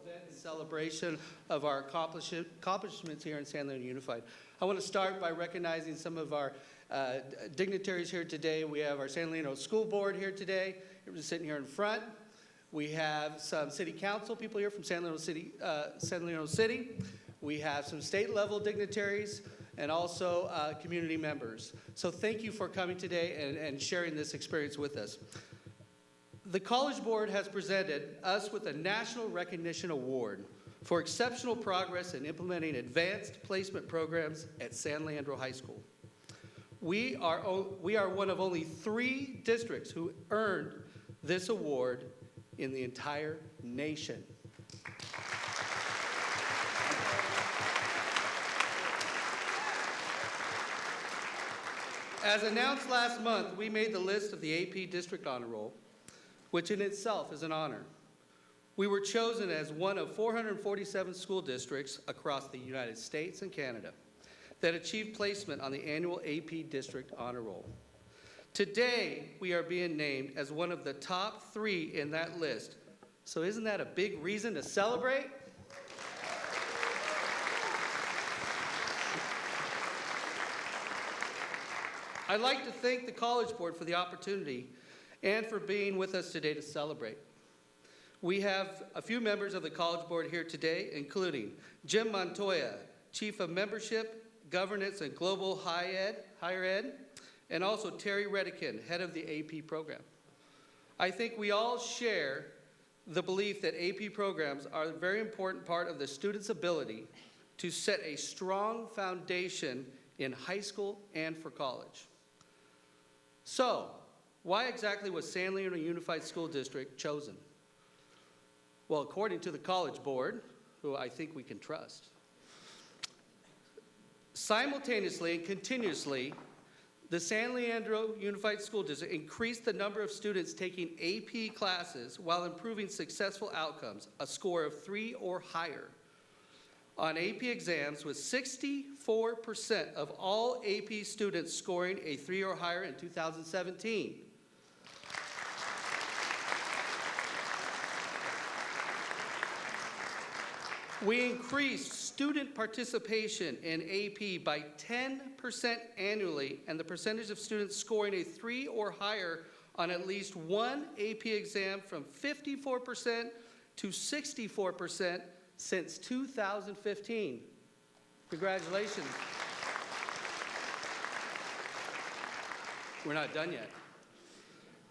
event in celebration of our accomplishments here in San Leandro Unified. I want to start by recognizing some of our dignitaries here today. We have our San Leandro School Board here today. Everyone's sitting here in front. We have some city council people here from San Leandro City. We have some state level dignitaries and also community members. So thank you for coming today and sharing this experience with us. The College Board has presented us with a National Recognition Award for exceptional progress in implementing advanced placement programs at San Leandro High School. We are one of only 3 districts who earned this award in the entire nation. As announced last month, we made the list of the AP District Honor Roll, which in itself is an honor. We were chosen as one of 447 school districts across the United States and Canada that achieved placement on the annual AP District Honor Roll. Today, we are being named as one of the top 3 in that list. So isn't that a big reason to celebrate? I'd like to thank the College Board for the opportunity and for being with us today to celebrate. We have a few members of the College Board here today, including Jim Montoya, Chief of Membership, Governance, and Global Higher Ed, and also Terry Redican, Head of the AP program. I think we all share the belief that AP programs are a very important part of the student's ability to set a strong foundation in high school and for college. So, why exactly was San Leandro Unified School District chosen? Well, according to the College Board, who I think we can trust, simultaneously and continuously, the San Leandro Unified School District increased the number of students taking AP classes while improving successful outcomes, a score of 3 or higher on AP exams, with 64% of all AP students scoring a 3 or higher in 2017. We increased student participation in AP by 10% annually, and the percentage of students scoring a 3 or higher on at least one AP exam from 54% to 64% since 2015. Congratulations. We're not done yet.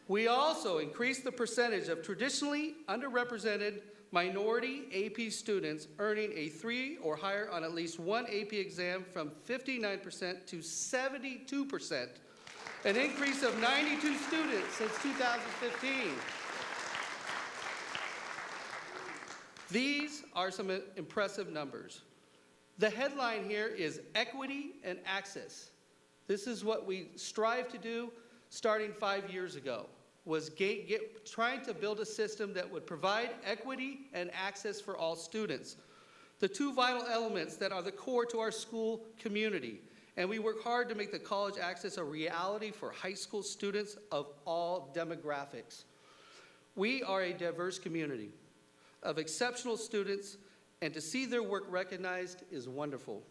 We also increased the percentage of traditionally underrepresented minority AP students earning a 3 or higher on at least one AP exam from 59% to 72%, an increase of 92 students since 2015. These are some impressive numbers. The headline here is equity and access. This is what we strive to do starting 5 years ago, was trying to build a system that would provide equity and access for all students, the 2 vital elements that are the core to our school community. And we work hard to make the college access a reality for high school students of all demographics. We are a diverse community of exceptional students, and to see their work recognized is wonderful.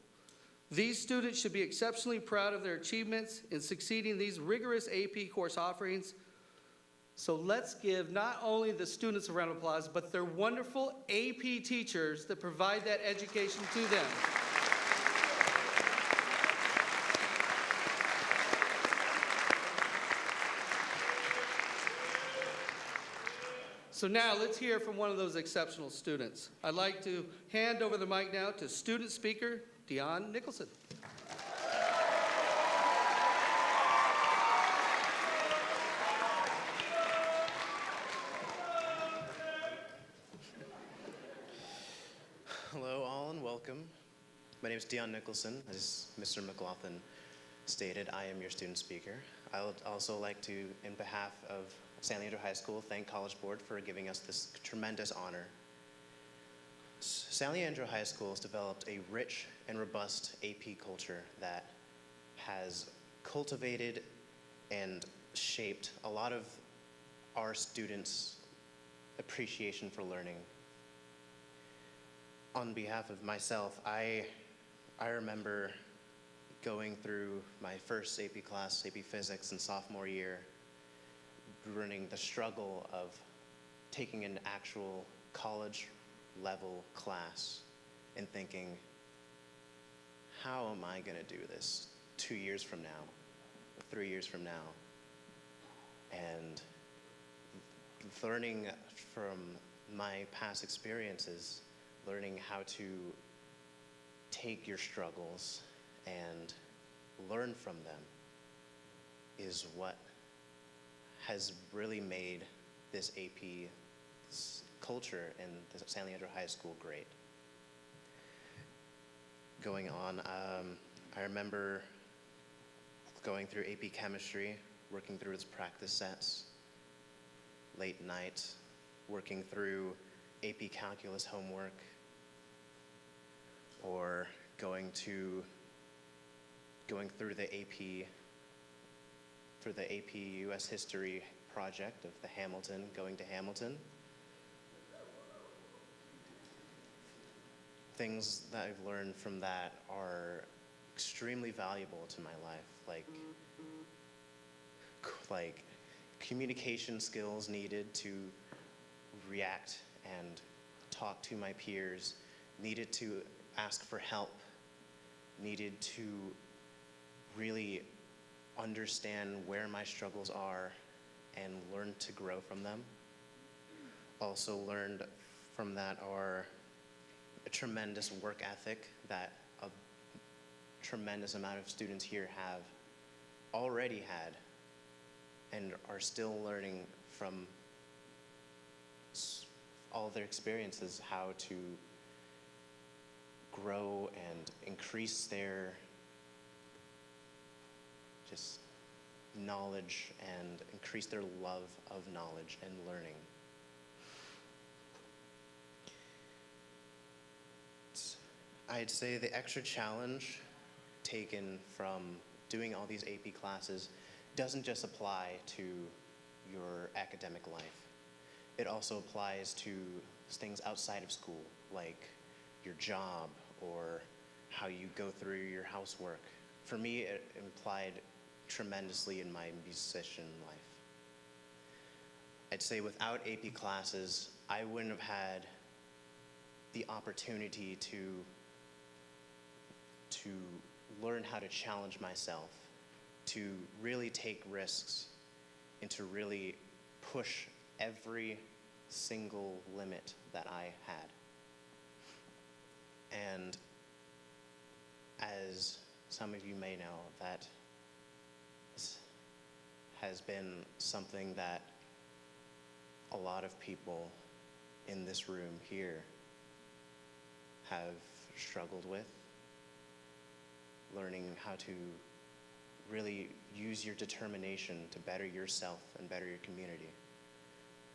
These students should be exceptionally proud of their achievements in succeeding these rigorous AP course offerings. So let's give not only the students a round of applause, but their wonderful AP teachers that provide that education to them. So now let's hear from one of those exceptional students. I'd like to hand over the mic now to student speaker, Dion Nicholson. Hello all and welcome. My name is Dion Nicholson. As Mr. McLaughlin stated, I am your student speaker. I would also like to, in behalf of San Leandro High School, thank College Board for giving us this tremendous honor. San Leandro High School has developed a rich and robust AP culture that has cultivated and shaped a lot of our students' appreciation for learning. on behalf of myself, I remember going through my first AP class, AP Physics, in sophomore year, running the struggle of taking an actual college level class and thinking, how am I gonna do this 2 years from now, 3 years from now? And learning from my past experiences, learning how to take your struggles and learn from them is what has really made this AP culture in the San Leandro High School great. Going on, I remember going through AP Chemistry, working through its practice sets, late nights, working through AP Calculus homework, or going through the AP, for the AP US History project of the Hamilton, going to Hamilton. Things that I've learned from that are extremely valuable to my life, like communication skills needed to react and talk to my peers, needed to ask for help, needed to really understand where my struggles are and learn to grow from them. Also learned from that are a tremendous work ethic that a tremendous amount of students here have already had and are still learning from all their experiences how to grow and increase their just knowledge and increase their love of knowledge and learning. I'd say the extra challenge taken from doing all these AP classes doesn't just apply to your academic life. It also applies to things outside of school, like your job or how you go through your housework. For me, it implied tremendously in my musician life. I'd say without AP classes, I wouldn't have had the opportunity to learn how to challenge myself, to really take risks, and to really push every single limit that I had. And as some of you may know, that has been something that a lot of people in this room here have struggled with, learning how to really use your determination to better yourself and better your community.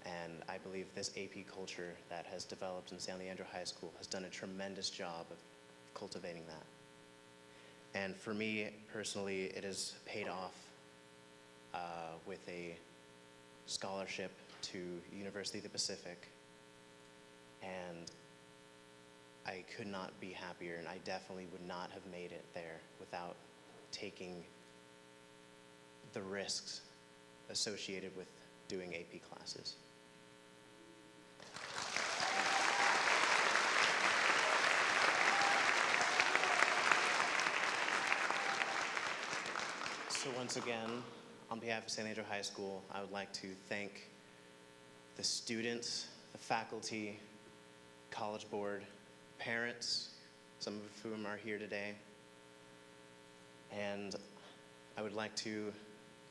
And I believe this AP culture that has developed in San Leandro High School has done a tremendous job of cultivating that. And for me, personally, it has paid off with a scholarship to University of the Pacific. And I could not be happier, and I definitely would not have made it there without taking the risks associated with doing AP classes. So once again, on behalf of San Leandro High School, I would like to thank the students, the faculty, College Board, parents, some of whom are here today. And I would like to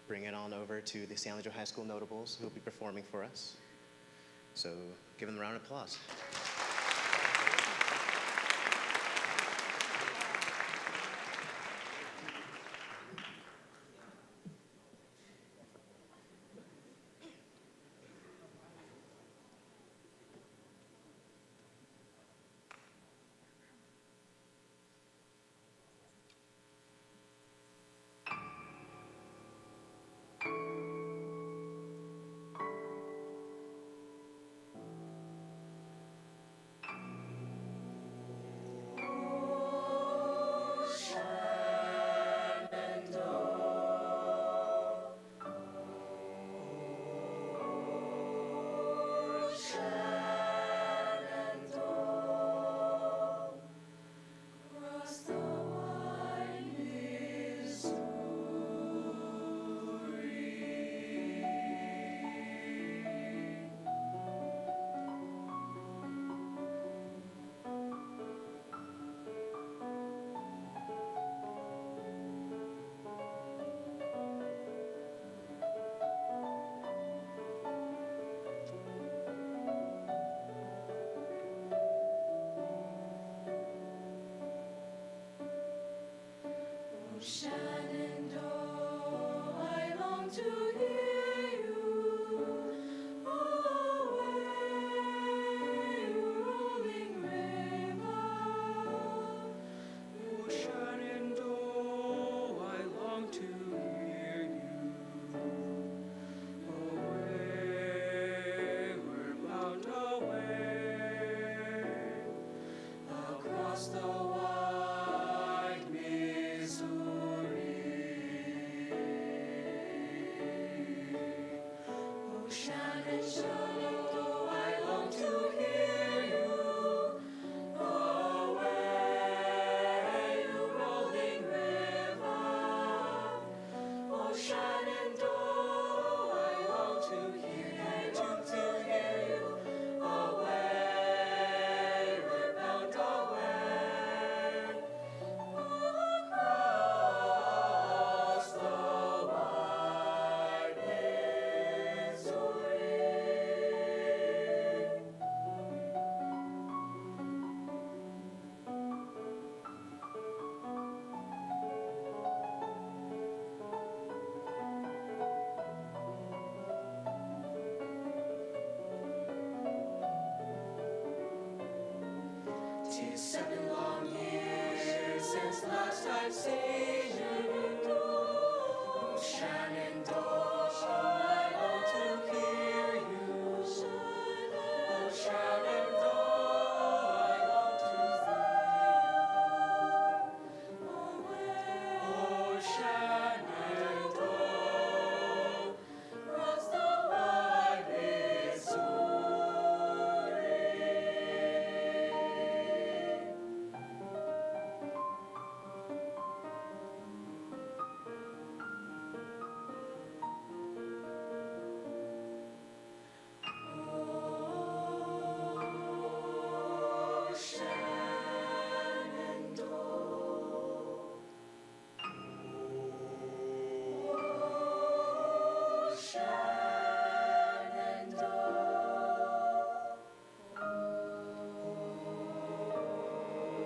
bring it on over to the San Leandro High School notables who will be performing for us. So give them a round of applause. Shenandoah, I long to hear you. Away, rolling river. Oh, Shenandoah, I long to hear you. Away, we're bound away across the wide Missouri. Oh, Shenandoah, I long to hear you. Away, you rolling river. Oh, Shenandoah, I long to hear you. Away, we're bound away across the wide Missouri. Tis 7 long years since last I've seen you. Oh, Shenandoah, I long to hear you. Oh, Shenandoah, I long to see you. Oh, Shenandoah, across the wide Missouri. Oh, Shenandoah. Oh, Shenandoah.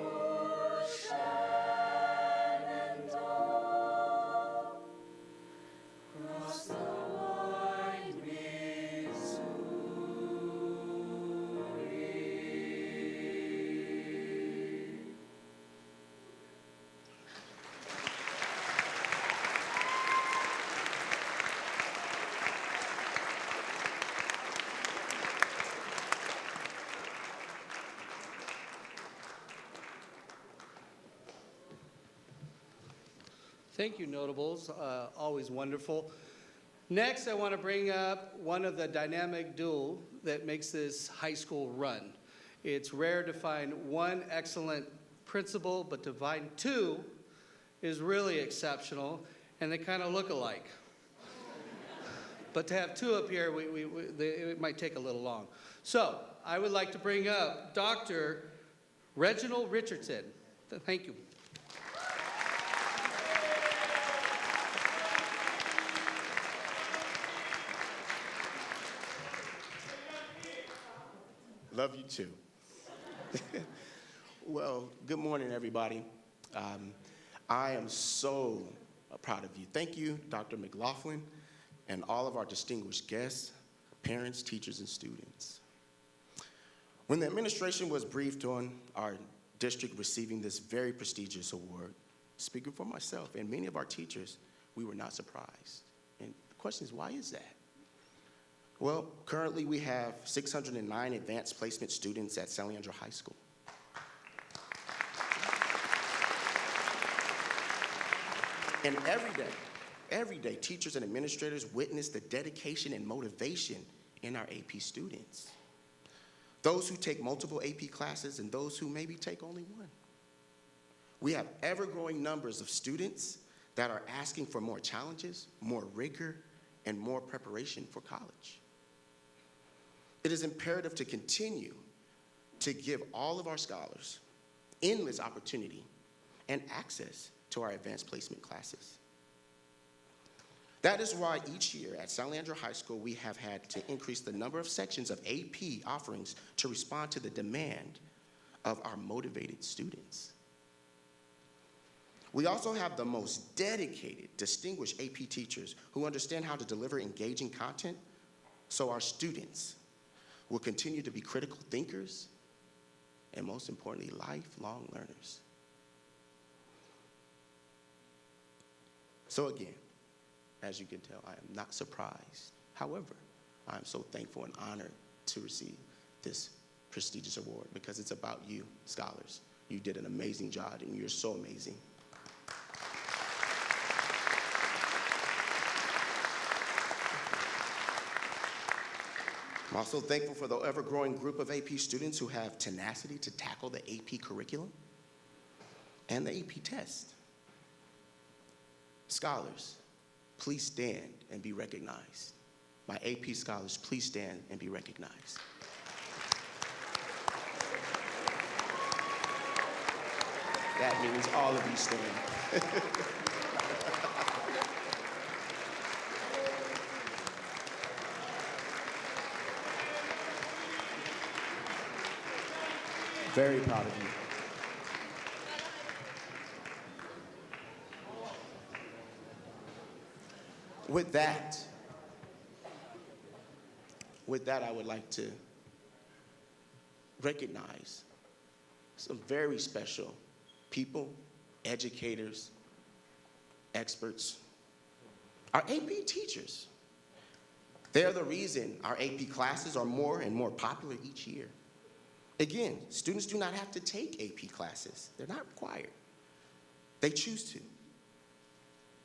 Oh, Shenandoah. Across the wide Missouri. Thank you, notables. Always wonderful. Next, I want to bring up one of the dynamic duo that makes this high school run. It's rare to find one excellent principal, but to find two is really exceptional, and they kind of look alike. But to have two up here, it might take a little long. So I would like to bring up Dr. Reginald Richardson. Thank you. Love you too. Well, good morning, everybody. I am so proud of you. Thank you, Dr. McLaughlin, and all of our distinguished guests, parents, teachers, and students. When the administration was briefed on our district receiving this very prestigious award, speaking for myself and many of our teachers, we were not surprised. And the question is, why is that? Well, currently we have 609 advanced placement students at San Leandro High School. And every day, teachers and administrators witness the dedication and motivation in our AP students. Those who take multiple AP classes and those who maybe take only one. We have ever-growing numbers of students that are asking for more challenges, more rigor, and more preparation for college. It is imperative to continue to give all of our scholars endless opportunity and access to our advanced placement classes. That is why each year at San Leandro High School, we have had to increase the number of sections of AP offerings to respond to the demand of our motivated students. We also have the most dedicated, distinguished AP teachers who understand how to deliver engaging content so our students will continue to be critical thinkers and, most importantly, lifelong learners. So again, as you can tell, I am not surprised. However, I am so thankful and honored to receive this prestigious award because it's about you, scholars. You did an amazing job, and you're so amazing. I'm also thankful for the ever-growing group of AP students who have tenacity to tackle the AP curriculum and the AP test. Scholars, please stand and be recognized. My AP scholars, please stand and be recognized. That means all of you stand. Very proud of you. With that, I would like to recognize some very special people, educators, experts, our AP teachers. They're the reason our AP classes are more and more popular each year. Again, students do not have to take AP classes. They're not required. They choose to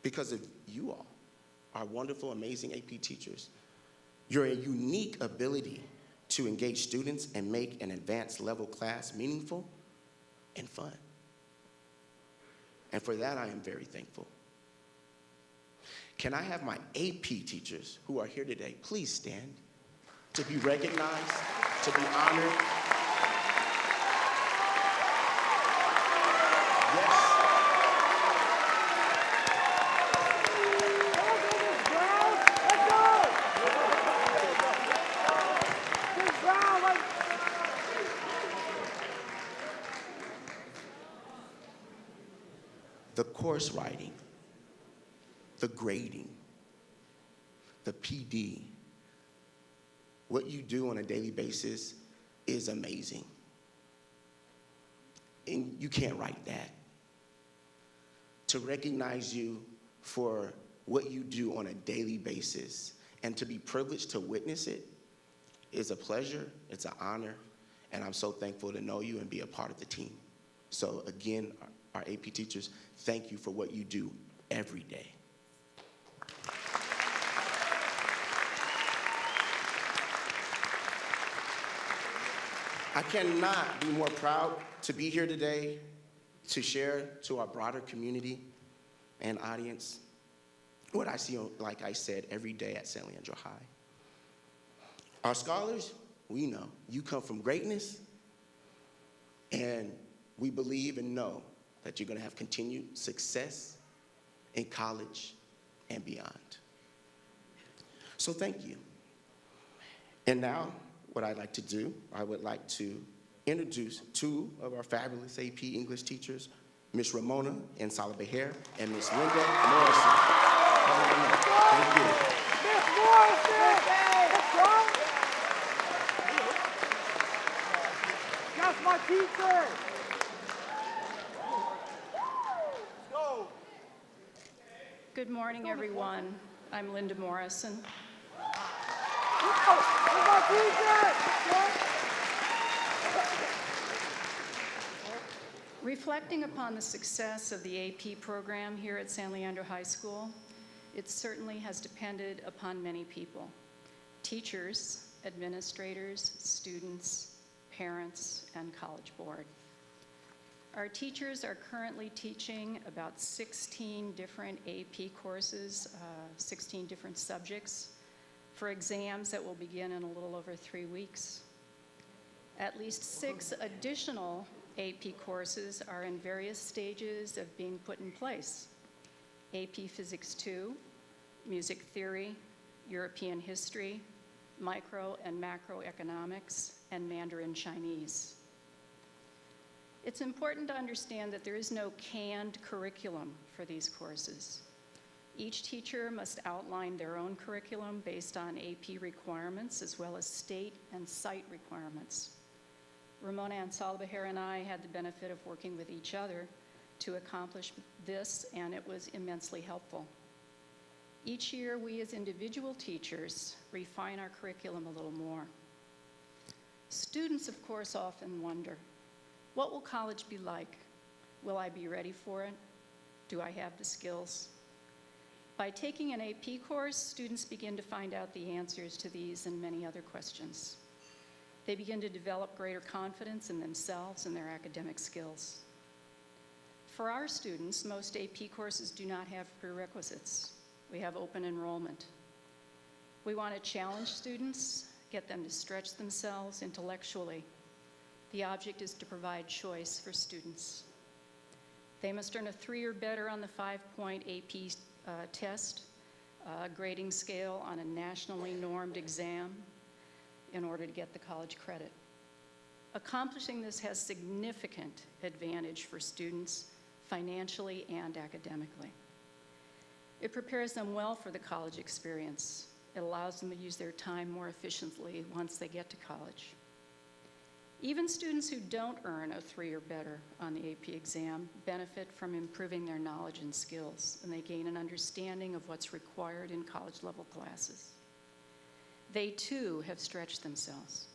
because of you all, our wonderful, amazing AP teachers. Your unique ability to engage students and make an advanced level class meaningful and fun. And for that, I am very thankful. Can I have my AP teachers who are here today, please stand to be recognized, to be honored. Yes. The course writing, the grading, the PD, what you do on a daily basis is amazing. And you can't write that. To recognize you for what you do on a daily basis and to be privileged to witness it is a pleasure, it's an honor, and I'm so thankful to know you and be a part of the team. So again, our AP teachers, thank you for what you do every day. I cannot be more proud to be here today to share to our broader community and audience what I see, like I said, every day at San Leandro High. Our scholars, we know you come from greatness, and we believe and know that you're going to have continued success in college and beyond. So thank you. And now, what I'd like to do, I would like to introduce two of our fabulous AP English teachers, Ms. Ramona and Salabeher and Ms. Linda Morrison. Thank you. Miss Morrison! Let's go! That's my teacher! Good morning, everyone. I'm Linda Morrison. Reflecting upon the success of the AP program here at San Leandro High School, it certainly has depended upon many people: teachers, administrators, students, parents, and College Board. Our teachers are currently teaching about 16 different AP courses, 16 different subjects for exams that will begin in a little over 3 weeks. At least 6 additional AP courses are in various stages of being put in place: AP Physics 2, Music Theory, European History, Micro and Macroeconomics, and Mandarin Chinese. It's important to understand that there is no canned curriculum for these courses. Each teacher must outline their own curriculum based on AP requirements as well as state and site requirements. Ramona Ansalbajer and I had the benefit of working with each other to accomplish this, and it was immensely helpful. Each year, we as individual teachers refine our curriculum a little more. Students, of course, often wonder, what will college be like? Will I be ready for it? Do I have the skills? By taking an AP course, students begin to find out the answers to these and many other questions. They begin to develop greater confidence in themselves and their academic skills. For our students, most AP courses do not have prerequisites. We have open enrollment. We want to challenge students, get them to stretch themselves intellectually. The object is to provide choice for students. They must earn a 3 or better on the 5-point AP test, a grading scale on a nationally normed exam in order to get the college credit. Accomplishing this has significant advantage for students financially and academically. It prepares them well for the college experience. It allows them to use their time more efficiently once they get to college. Even students who don't earn a 3 or better on the AP exam benefit from improving their knowledge and skills, and they gain an understanding of what's required in college-level classes. They too have stretched themselves.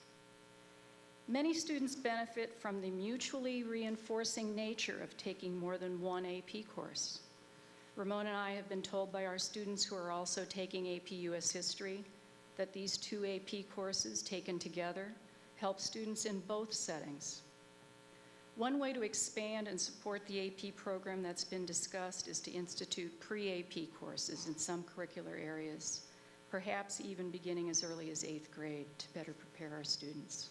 Many students benefit from the mutually reinforcing nature of taking more than one AP course. Ramona and I have been told by our students who are also taking AP US History that these 2 AP courses taken together help students in both settings. One way to expand and support the AP program that's been discussed is to institute pre-AP courses in some curricular areas, perhaps even beginning as early as 8th grade to better prepare our students.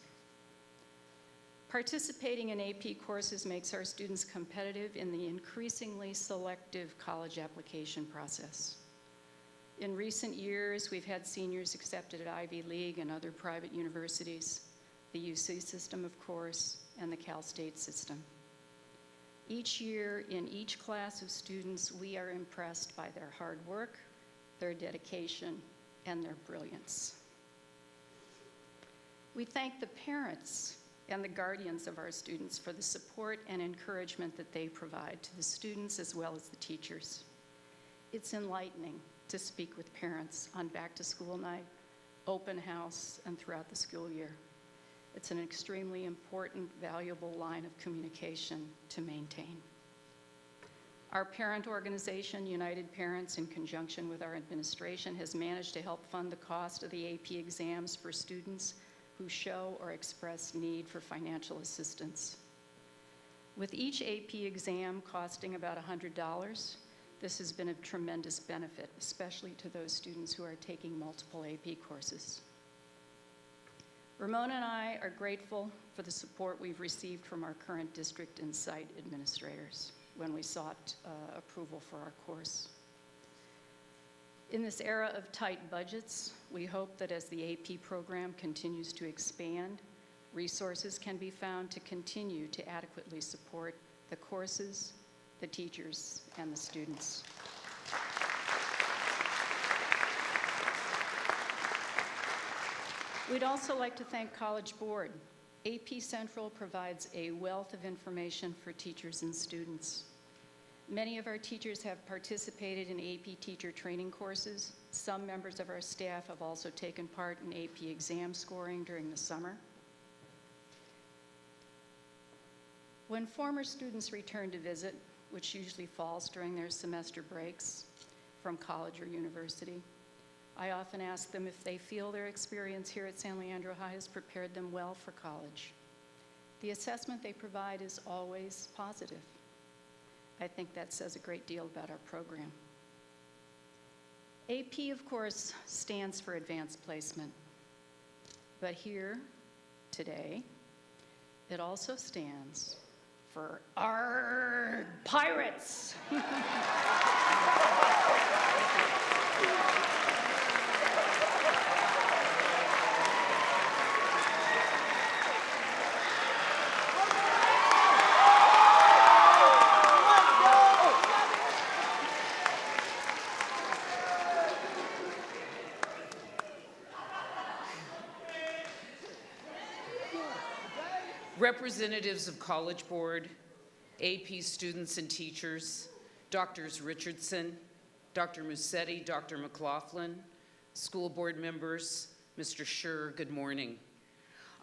Participating in AP courses makes our students competitive in the increasingly selective college application process. In recent years, we've had seniors accepted at Ivy League and other private universities, the UC system, of course, and the Cal State system. Each year, in each class of students, we are impressed by their hard work, their dedication, and their brilliance. We thank the parents and the guardians of our students for the support and encouragement that they provide to the students as well as the teachers. It's enlightening to speak with parents on back-to-school night, open house, and throughout the school year. It's an extremely important, valuable line of communication to maintain. Our parent organization, United Parents, in conjunction with our administration, has managed to help fund the cost of the AP exams for students who show or express need for financial assistance. With each AP exam costing about $100, this has been a tremendous benefit, especially to those students who are taking multiple AP courses. Ramona and I are grateful for the support we've received from our current district and site administrators when we sought approval for our course. In this era of tight budgets, we hope that as the AP program continues to expand, resources can be found to continue to adequately support the courses, the teachers, and the students. We'd also like to thank College Board. AP Central provides a wealth of information for teachers and students. Many of our teachers have participated in AP teacher training courses. Some members of our staff have also taken part in AP exam scoring during the summer. When former students return to visit, which usually falls during their semester breaks from college or university, I often ask them if they feel their experience here at San Leandro High has prepared them well for college. The assessment they provide is always positive. I think that says a great deal about our program. AP, of course, stands for Advanced Placement. But here, today, it also stands for our Pirates. representatives of College Board, AP students and teachers, Drs. Richardson, Dr. Musetti, Dr. McLaughlin, school board members, Mr. Schur, good morning.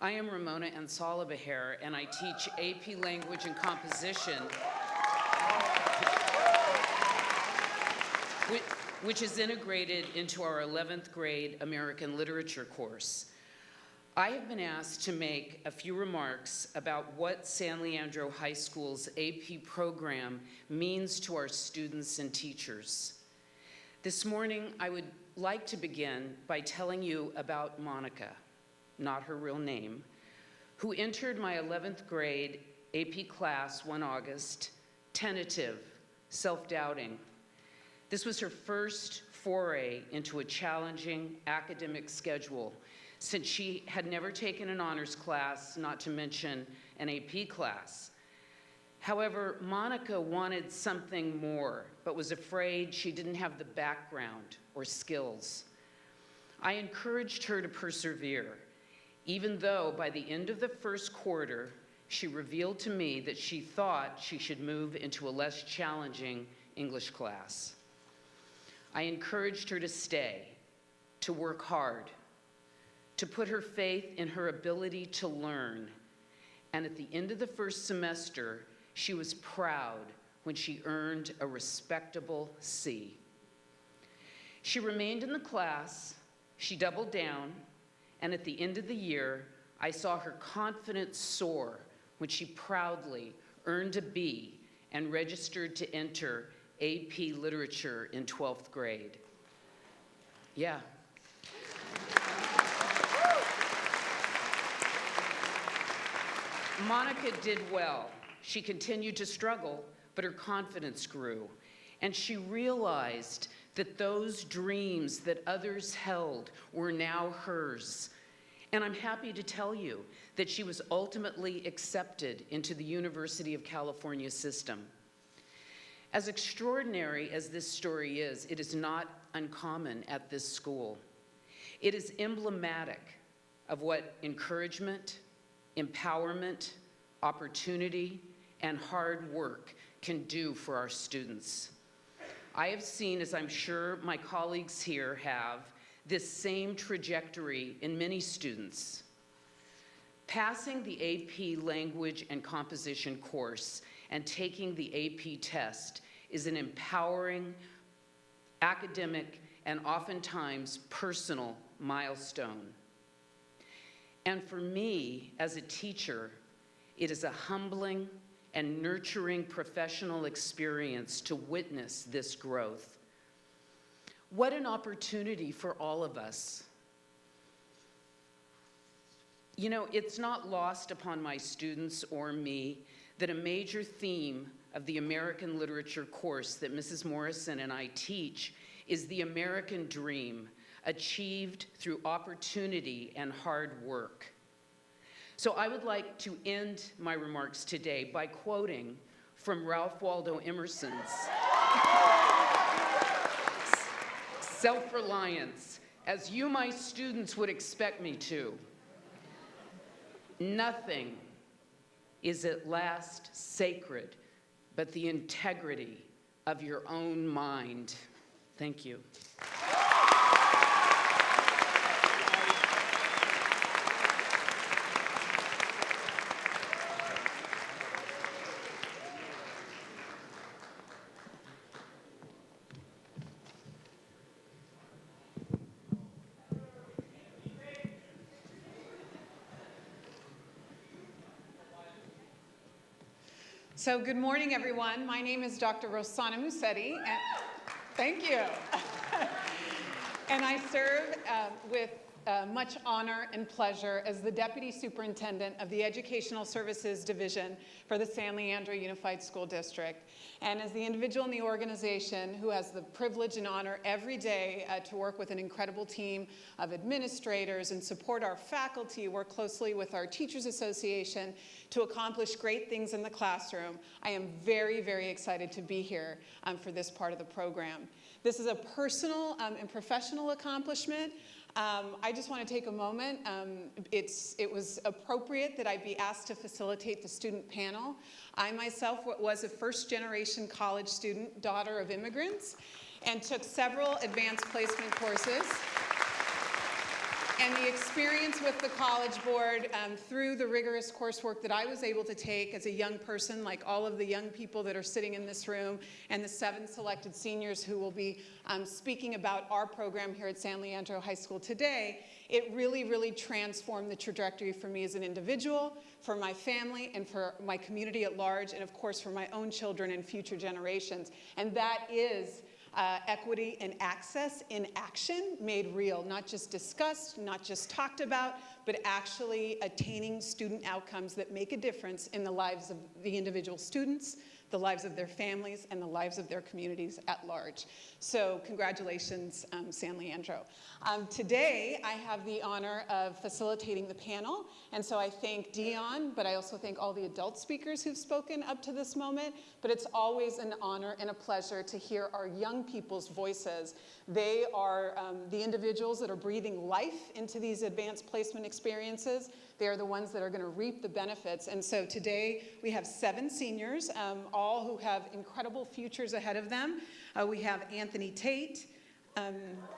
I am Ramona Ansalabaher, and I teach AP Language and Composition, which is integrated into our 11th grade American Literature course. I have been asked to make a few remarks about what San Leandro High School's AP program means to our students and teachers. This morning, I would like to begin by telling you about Monica, not her real name, who entered my 11th grade AP class one August, tentative, self-doubting. This was her first foray into a challenging academic schedule, since she had never taken an honors class, not to mention an AP class. However, Monica wanted something more, but was afraid she didn't have the background or skills. I encouraged her to persevere, even though by the end of the first quarter, she revealed to me that she thought she should move into a less challenging English class. I encouraged her to stay, to work hard, to put her faith in her ability to learn. And at the end of the first semester, she was proud when she earned a respectable C. She remained in the class, she doubled down, and at the end of the year, I saw her confidence soar when she proudly earned a B and registered to enter AP Literature in 12th grade. Yeah. Monica did well. She continued to struggle, but her confidence grew. And she realized that those dreams that others held were now hers. And I'm happy to tell you that she was ultimately accepted into the University of California system. As extraordinary as this story is, it is not uncommon at this school. It is emblematic of what encouragement, empowerment, opportunity, and hard work can do for our students. I have seen, as I'm sure my colleagues here have, this same trajectory in many students. Passing the AP Language and Composition course and taking the AP test is an empowering, academic, and oftentimes personal milestone. And for me, as a teacher, it is a humbling and nurturing professional experience to witness this growth. What an opportunity for all of us. You know, it's not lost upon my students or me that a major theme of the American Literature course that Mrs. Morrison and I teach is the American dream, achieved through opportunity and hard work. So I would like to end my remarks today by quoting from Ralph Waldo Emerson's self-reliance, as you, my students, would expect me to. Nothing is at last sacred but the integrity of your own mind. Thank you. So good morning, everyone. My name is Dr. Rossana Musetti, and thank you. And I serve with much honor and pleasure as the Deputy Superintendent of the Educational Services Division for the San Leandro Unified School District, and as the individual in the organization who has the privilege and honor every day to work with an incredible team of administrators and support our faculty, work closely with our Teachers Association to accomplish great things in the classroom. I am very, very excited to be here for this part of the program. This is a personal and professional accomplishment. I just want to take a moment. It was appropriate that I be asked to facilitate the student panel. I myself was a first-generation college student, daughter of immigrants, and took several advanced placement courses. And the experience with the College Board through the rigorous coursework that I was able to take as a young person, like all of the young people that are sitting in this room, and the 7 selected seniors who will be speaking about our program here at San Leandro High School today, it really, really transformed the trajectory for me as an individual, for my family, and for my community at large, and of course for my own children and future generations. And that is equity and access in action made real, not just discussed, not just talked about, but actually attaining student outcomes that make a difference in the lives of the individual students, the lives of their families, and the lives of their communities at large. So congratulations, San Leandro. Today, I have the honor of facilitating the panel, and so I thank Dion, but I also thank all the adult speakers who've spoken up to this moment, but it's always an honor and a pleasure to hear our young people's voices. They are the individuals that are breathing life into these advanced placement experiences. They are the ones that are going to reap the benefits. And so today we have 7 seniors, all who have incredible futures ahead of them. We have Anthony Tate.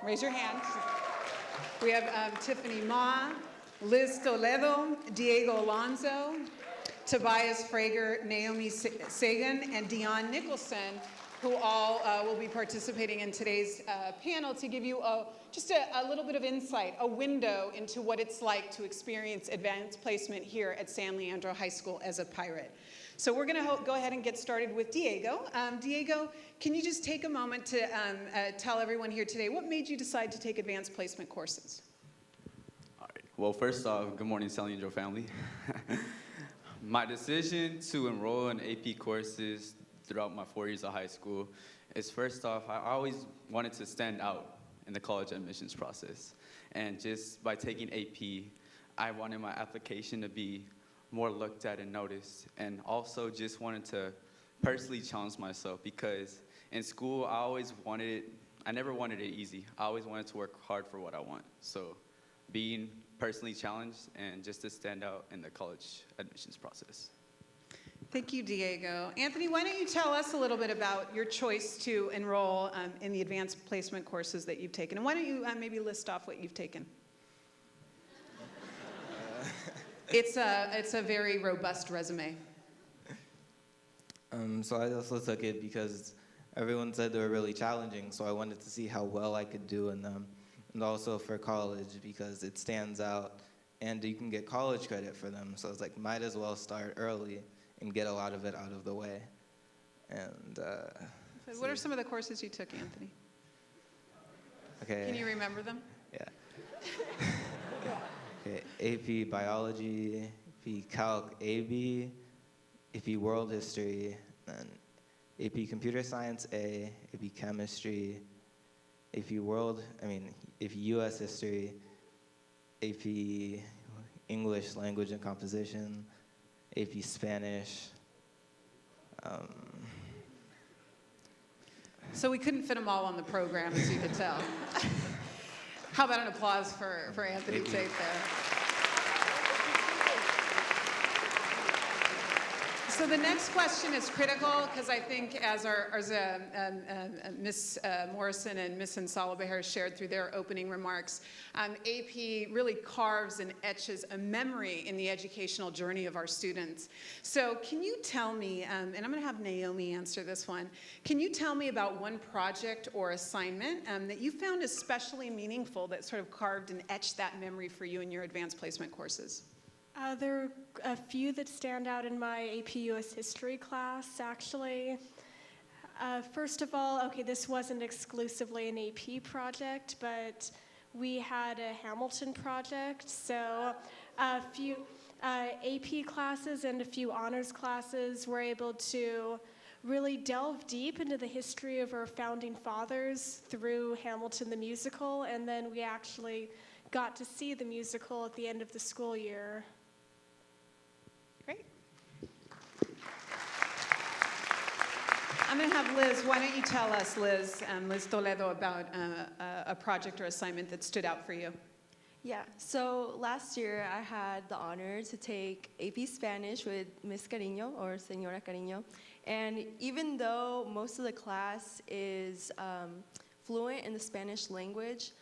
Raise your hand. We have Tiffany Ma, Liz Toledo, Diego Alonso, Tobias Frager, Naomi Sagan, and Dion Nicholson, who all will be participating in today's panel to give you just a little bit of insight, a window into what it's like to experience advanced placement here at San Leandro High School as a pirate. So we're going to go ahead and get started with Diego. Diego, can you just take a moment to tell everyone here today what made you decide to take advanced placement courses? All right. Well, first off, good morning, San Leandro family. My decision to enroll in AP courses throughout my 4 years of high school is, first off, I always wanted to stand out in the college admissions process. And just by taking AP, I wanted my application to be more looked at and noticed. And also just wanted to personally challenge myself, because in school, I never wanted it easy. I always wanted to work hard for what I want. So being personally challenged and just to stand out in the college admissions process. Thank you, Diego. Anthony, why don't you tell us a little bit about your choice to enroll in the advanced placement courses that you've taken? And why don't you maybe list off what you've taken? It's a very robust resume. So I also took it because everyone said they were really challenging, so I wanted to see how well I could do in them. And also for college, because it stands out, and you can get college credit for them. So it's like, might as well start early and get a lot of it out of the way. And So what are some of the courses you took, Anthony? Okay. Can you remember them? Yeah. Okay. AP Biology, AP Calc AB, AP World History, and AP Computer Science A, AP Chemistry, AP US History, AP English Language and Composition, AP Spanish. So we couldn't fit them all on the program, as you could tell. How about an applause for Anthony Tate there? So the next question is critical, because I think as Ms. Morrison and Ms. Nsalabeher shared through their opening remarks, AP really carves and etches a memory in the educational journey of our students. So can you tell me, and I'm going to have Naomi answer this one, can you tell me about one project or assignment that you found especially meaningful that sort of carved and etched that memory for you in your advanced placement courses? There are a few that stand out in my AP US History class, actually. First of all, this wasn't exclusively an AP project, but we had a Hamilton project, so a few AP classes and a few honors classes were able to really delve deep into the history of our founding fathers through Hamilton the musical, and then we actually got to see the musical at the end of the school year. Great. I'm going to have Liz. Why don't you tell us, Liz Toledo, about a project or assignment that stood out for you? Yeah, so last year I had the honor to take AP Spanish with Miss Cariño, or Señora Cariño. And even though most of the class is fluent in the Spanish language,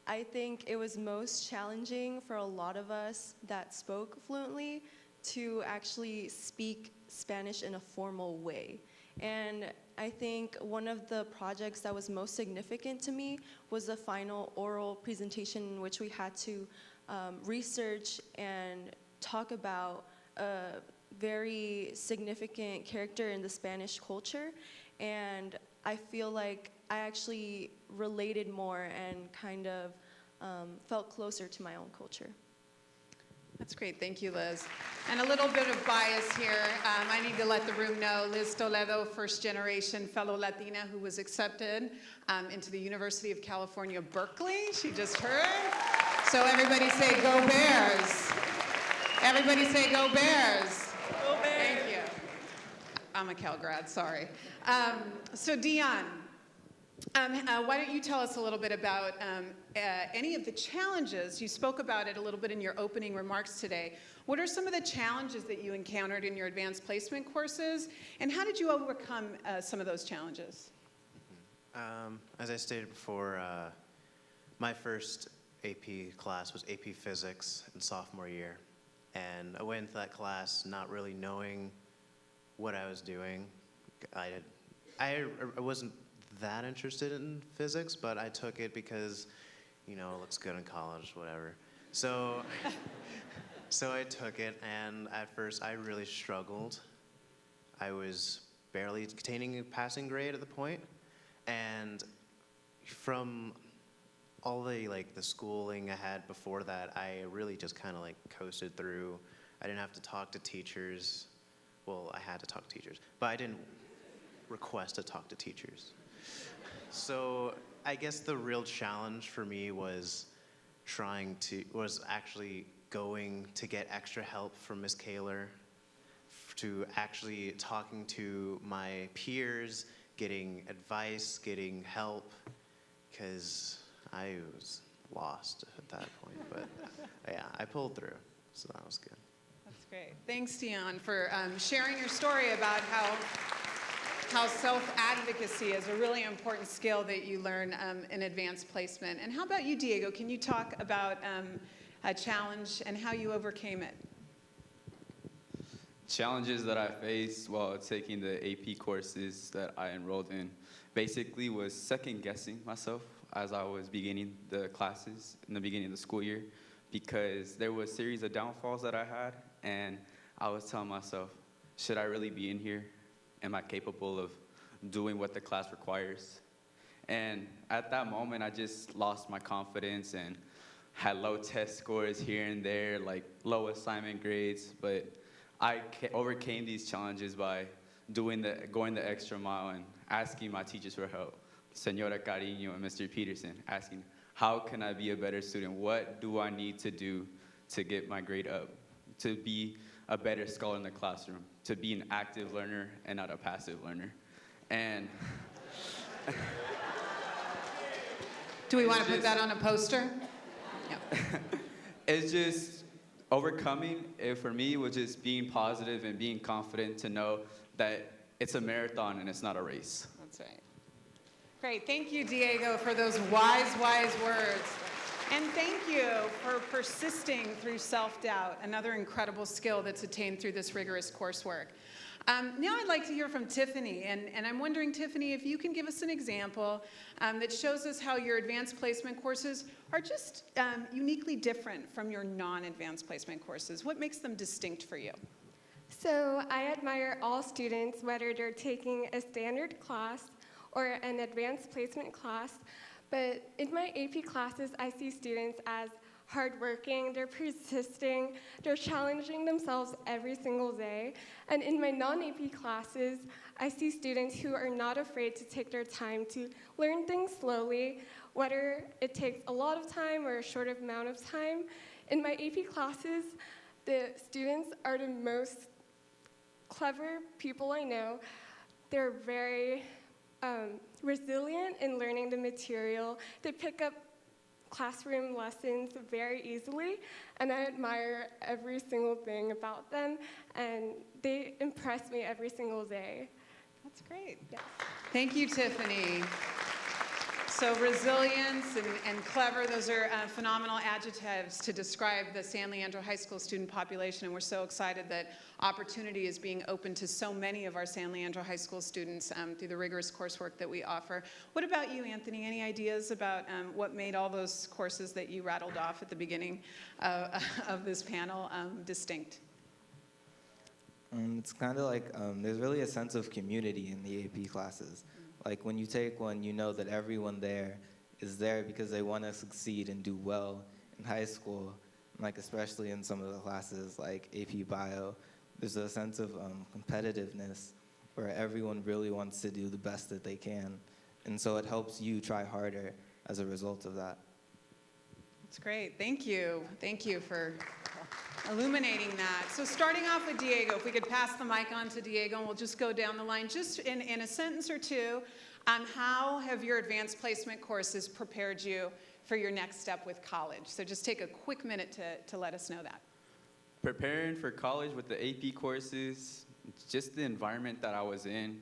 I think it was most challenging for a lot of us that spoke fluently to actually speak Spanish in a formal way. And I think one of the projects that was most significant to me was the final oral presentation in which we had to research and talk about a very significant character in the Spanish culture. And I feel like I actually related more and kind of felt closer to my own culture. That's great. Thank you, Liz. And a little bit of bias here. I need to let the room know Liz Toledo, first-generation fellow Latina who was accepted into the University of California, Berkeley. She just heard. So everybody say, go Bears. Everybody say, go Bears. Go Bears. Thank you. I'm a Cal grad, sorry. So Dion, why don't you tell us a little bit about any of the challenges? You spoke about it a little bit in your opening remarks today. What are some of the challenges that you encountered in your advanced placement courses, and how did you overcome some of those challenges? As I stated before, my first AP class was AP Physics in sophomore year, and I went into that class not really knowing what I was doing. I wasn't that interested in physics, but I took it because, you know, it looks good in college, whatever. So, so I took it, and at first I really struggled. I was barely attaining a passing grade at the point, and from all the schooling I had before that, I really just kind of coasted through. I didn't have to talk to teachers. Well, I had to talk to teachers, but I didn't request to talk to teachers. So I guess the real challenge for me was actually going to get extra help from Miss Kaler, to actually talking to my peers, getting advice, getting help, because I was lost at that point. But yeah, I pulled through, so that was good. That's great. Thanks, Dion, for sharing your story about how self-advocacy is a really important skill that you learn in advanced placement. And how about you, Diego? Can you talk about a challenge and how you overcame it? Challenges that I faced while taking the AP courses that I enrolled in basically was second-guessing myself as I was beginning the classes in the beginning of the school year, because there was a series of downfalls that I had, and I was telling myself, should I really be in here? Am I capable of doing what the class requires? And at that moment, I just lost my confidence and had low test scores here and there, low assignment grades. But I overcame these challenges by going the extra mile and asking my teachers for help, Señora Cariño and Mr. Peterson, asking, how can I be a better student? What do I need to do to get my grade up, to be a better scholar in the classroom, to be an active learner and not a passive learner? And do we want to put that on a poster? Yeah. It's just overcoming it for me was just being positive and being confident to know that it's a marathon and it's not a race. That's right. Great. Thank you, Diego, for those wise, wise words. And thank you for persisting through self-doubt, another incredible skill that's attained through this rigorous coursework. Now I'd like to hear from Tiffany, and I'm wondering, Tiffany, if you can give us an example that shows us how your advanced placement courses are just uniquely different from your non-advanced placement courses. What makes them distinct for you? So I admire all students, whether they're taking a standard class or an advanced placement class. But in my AP classes, I see students as hardworking, they're persisting, they're challenging themselves every single day. And in my non-AP classes, I see students who are not afraid to take their time to learn things slowly, whether it takes a lot of time or a short amount of time. In my AP classes, the students are the most clever people I know. they're very resilient in learning the material. They pick up classroom lessons very easily, and I admire every single thing about them, and they impress me every single day. That's great. Yes. Thank you, Tiffany. So resilience and clever, those are phenomenal adjectives to describe the San Leandro High School student population, and we're so excited that opportunity is being opened to so many of our San Leandro High School students through the rigorous coursework that we offer. What about you, Anthony? Any ideas about what made all those courses that you rattled off at the beginning of this panel distinct? It's kind of like there's really a sense of community in the AP classes. Like when you take one, you know that everyone there is there because they want to succeed and do well in high school. Like especially in some of the classes like AP Bio, there's a sense of competitiveness where everyone really wants to do the best that they can. And so it helps you try harder as a result of that. That's great. Thank you. Thank you for illuminating that. So starting off with Diego, if we could pass the mic on to Diego, and we'll just go down the line. Just in a sentence or two, how have your advanced placement courses prepared you for your next step with college? So just take a quick minute to let us know that. Preparing for college with the AP courses, just the environment that I was in,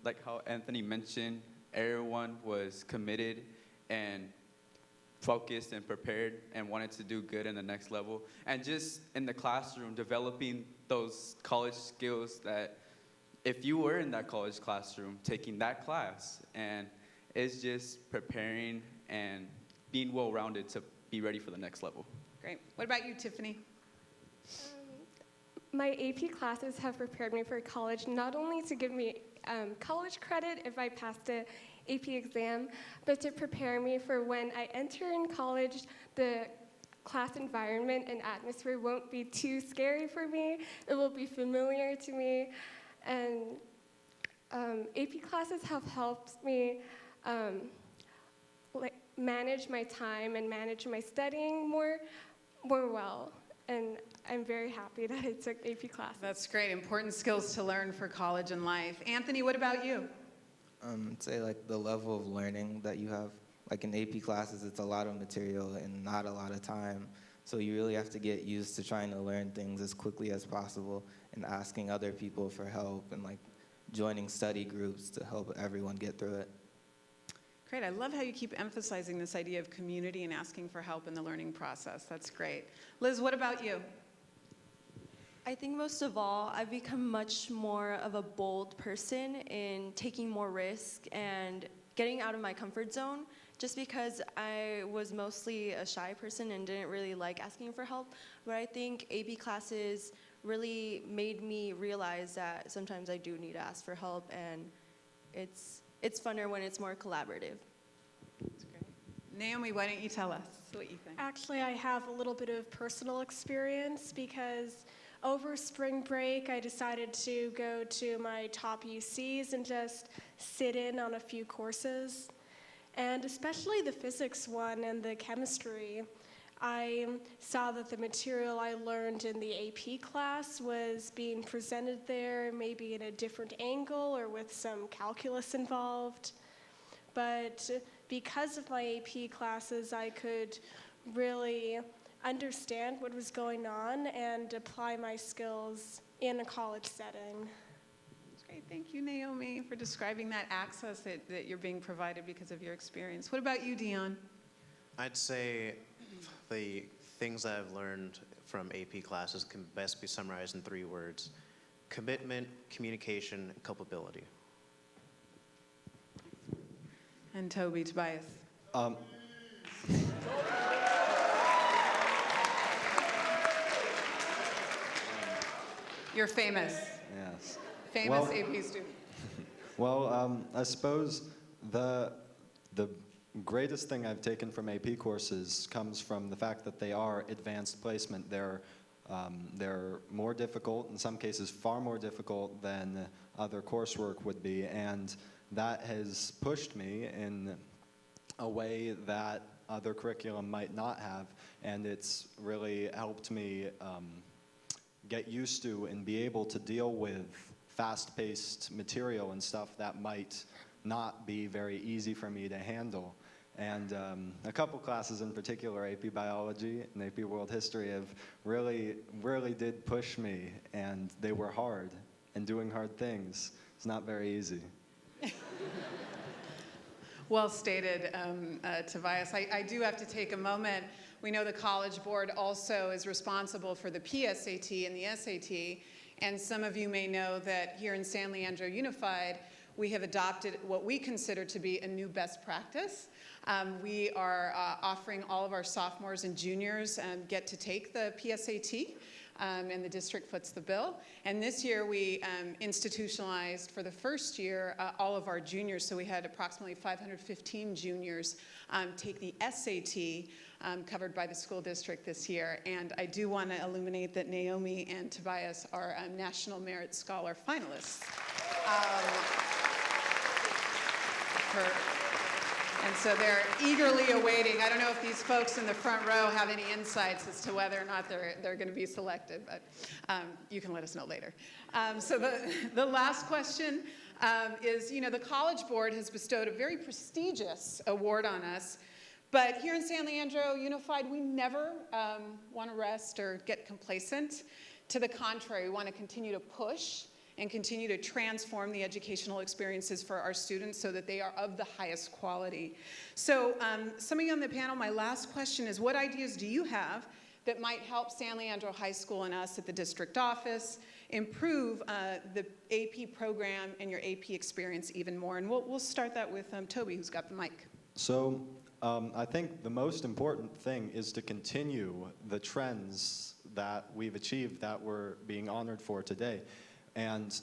like how Anthony mentioned, everyone was committed and focused and prepared and wanted to do good in the next level. And just in the classroom, developing those college skills that if you were in that college classroom, taking that class, and it's just preparing and being well-rounded to be ready for the next level. Great. What about you, Tiffany? My AP classes have prepared me for college, not only to give me college credit if I passed a AP exam, but to prepare me for when I enter in college, the class environment and atmosphere won't be too scary for me. It will be familiar to me. And AP classes have helped me manage my time and manage my studying more well. And I'm very happy that I took AP classes. That's great. Important skills to learn for college and life. Anthony, what about you? Say like the level of learning that you have. Like in AP classes, it's a lot of material and not a lot of time. So you really have to get used to trying to learn things as quickly as possible and asking other people for help and like joining study groups to help everyone get through it. Great. I love how you keep emphasizing this idea of community and asking for help in the learning process. That's great. Liz, what about you? I think most of all, I've become much more of a bold person in taking more risk and getting out of my comfort zone, just because I was mostly a shy person and didn't really like asking for help. But I think AP classes really made me realize that sometimes I do need to ask for help, and it's funner when it's more collaborative. That's great. Naomi, why don't you tell us what you think? Actually, I have a little bit of personal experience because over spring break, I decided to go to my top UCs and just sit in on a few courses. And especially the physics one and the chemistry, I saw that the material I learned in the AP class was being presented there, maybe in a different angle or with some calculus involved. But because of my AP classes, I could really understand what was going on and apply my skills in a college setting. That's great. Thank you, Naomi, for describing that access that you're being provided because of your experience. What about you, Dion? I'd say the things that I've learned from AP classes can best be summarized in 3 words: commitment, communication, and culpability. And Toby, Tobias. You're famous. Yes. Famous AP student. Well, I suppose the greatest thing I've taken from AP courses comes from the fact that they are advanced placement. They're more difficult, in some cases far more difficult than other coursework would be, and that has pushed me in a way that other curriculum might not have, and it's really helped me get used to and be able to deal with fast-paced material and stuff that might not be very easy for me to handle. And a couple classes in particular, AP Biology and AP World History, have really did push me, and they were hard, and doing hard things is not very easy. Well stated, Tobias. I do have to take a moment. We know the College Board also is responsible for the PSAT and the SAT, and some of you may know that here in San Leandro Unified, we have adopted what we consider to be a new best practice. We are offering all of our sophomores and juniors get to take the PSAT, and the district foots the bill. And this year we institutionalized for the first year all of our juniors, so we had approximately 515 juniors take the SAT covered by the school district this year. And I do want to illuminate that Naomi and Tobias are National Merit Scholar finalists. And so they're eagerly awaiting. I don't know if these folks in the front row have any insights as to whether or not they're going to be selected, but you can let us know later. So the last question is, the College Board has bestowed a very prestigious award on us, but here in San Leandro Unified, we never want to rest or get complacent. To the contrary, we want to continue to push and continue to transform the educational experiences for our students so that they are of the highest quality. So some of you on the panel, my last question is, what ideas do you have that might help San Leandro High School and us at the district office improve the AP program and your AP experience even more? And we'll start that with Toby, who's got the mic. So I think the most important thing is to continue the trends that we've achieved that we're being honored for today. And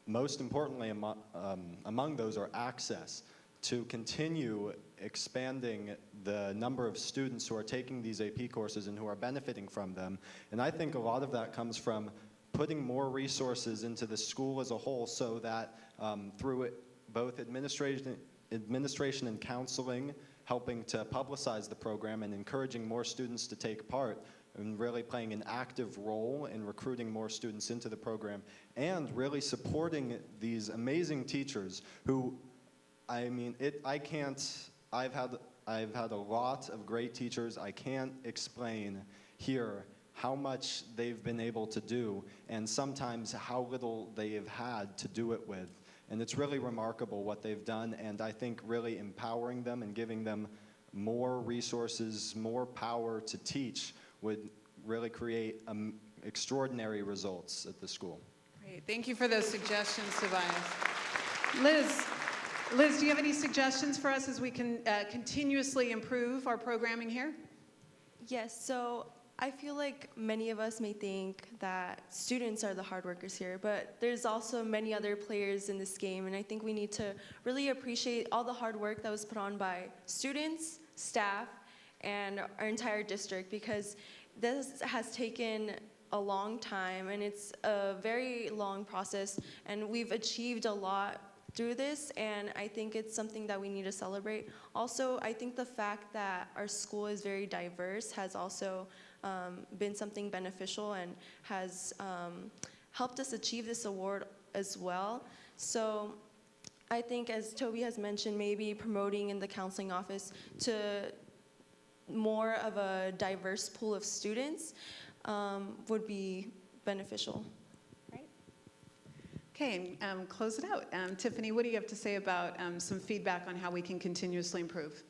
most importantly among those are access, to continue expanding the number of students who are taking these AP courses and who are benefiting from them. And I think a lot of that comes from putting more resources into the school as a whole, so that through it, both administration and counseling, helping to publicize the program and encouraging more students to take part, and really playing an active role in recruiting more students into the program, and really supporting these amazing teachers who, I've had a lot of great teachers. I can't explain here how much they've been able to do, and sometimes how little they have had to do it with. And it's really remarkable what they've done, and I think really empowering them and giving them more resources, more power to teach would really create extraordinary results at the school. Great, thank you for those suggestions, Tobias. Liz, do you have any suggestions for us as we can continuously improve our programming here? Yes, so I feel like many of us may think that students are the hard workers here, but there's also many other players in this game, and I think we need to really appreciate all the hard work that was put on by students, staff, and our entire district, because this has taken a long time, and it's a very long process, and we've achieved a lot through this, and I think it's something that we need to celebrate. Also, I think the fact that our school is very diverse has also been something beneficial and has helped us achieve this award as well. So I think, as Toby has mentioned, maybe promoting in the counseling office to more of a diverse pool of students would be beneficial. Right. Okay, close it out. Tiffany, what do you have to say about some feedback on how we can continuously improve?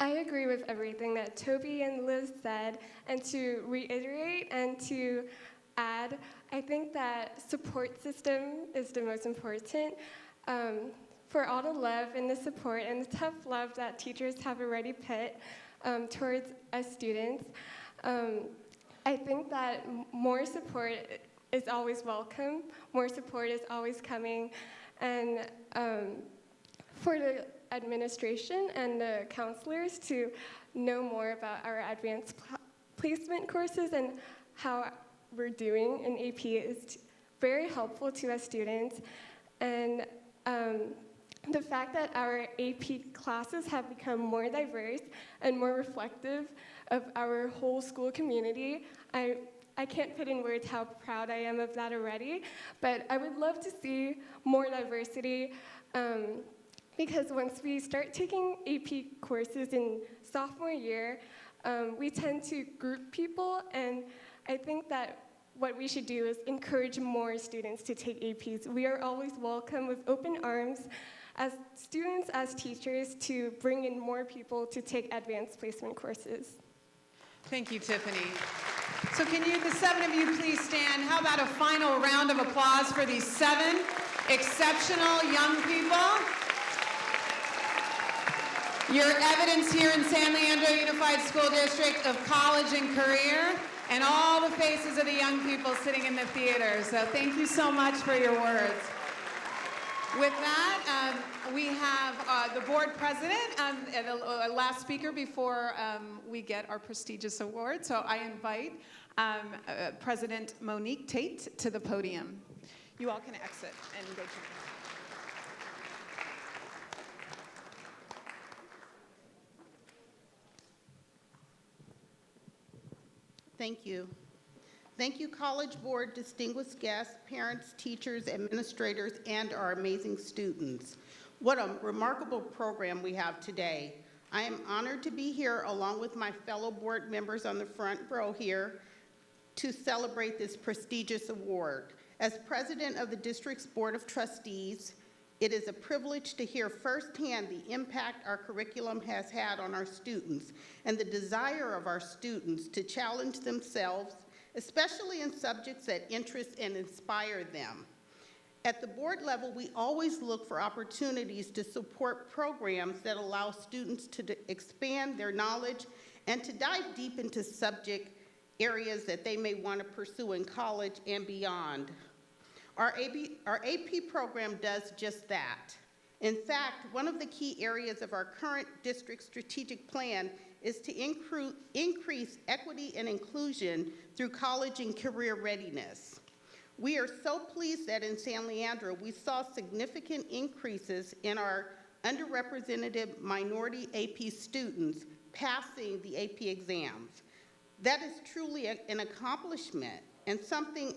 I agree with everything that Toby and Liz said, and to reiterate and to add, I think that support system is the most important. For all the love and the support and the tough love that teachers have already put towards us students, I think that more support is always welcome, more support is always coming, and for the administration and the counselors to know more about our advanced placement courses and how we're doing in AP is very helpful to us students. And the fact that our AP classes have become more diverse and more reflective of our whole school community, I I can't put in words how proud I am of that already, but I would love to see more diversity because once we start taking AP courses in sophomore year, we tend to group people, and I think that what we should do is encourage more students to take APs. We are always welcome with open arms as students, as teachers, to bring in more people to take advanced placement courses. Thank you, Tiffany. So can you, the 7 of you, please stand? How about a final round of applause for these 7 exceptional young people? Your evidence here in San Leandro Unified School District of college and career, and all the faces of the young people sitting in the theater. So thank you so much for your words. With that, we have the board president and a last speaker before we get our prestigious award. So I invite President Monique Tate to the podium. You all can exit and go to Thank you. Thank you, College Board, distinguished guests, parents, teachers, administrators, and our amazing students. What a remarkable program we have today. I am honored to be here along with my fellow board members on the front row here to celebrate this prestigious award. As president of the district's Board of Trustees, it is a privilege to hear firsthand the impact our curriculum has had on our students and the desire of our students to challenge themselves, especially in subjects that interest and inspire them. At the board level, we always look for opportunities to support programs that allow students to expand their knowledge and to dive deep into subject areas that they may want to pursue in college and beyond. Our AP program does just that. In fact, one of the key areas of our current district strategic plan is to increase equity and inclusion through college and career readiness. We are so pleased that in San Leandro, we saw significant increases in our underrepresented minority AP students passing the AP exams. That is truly an accomplishment and something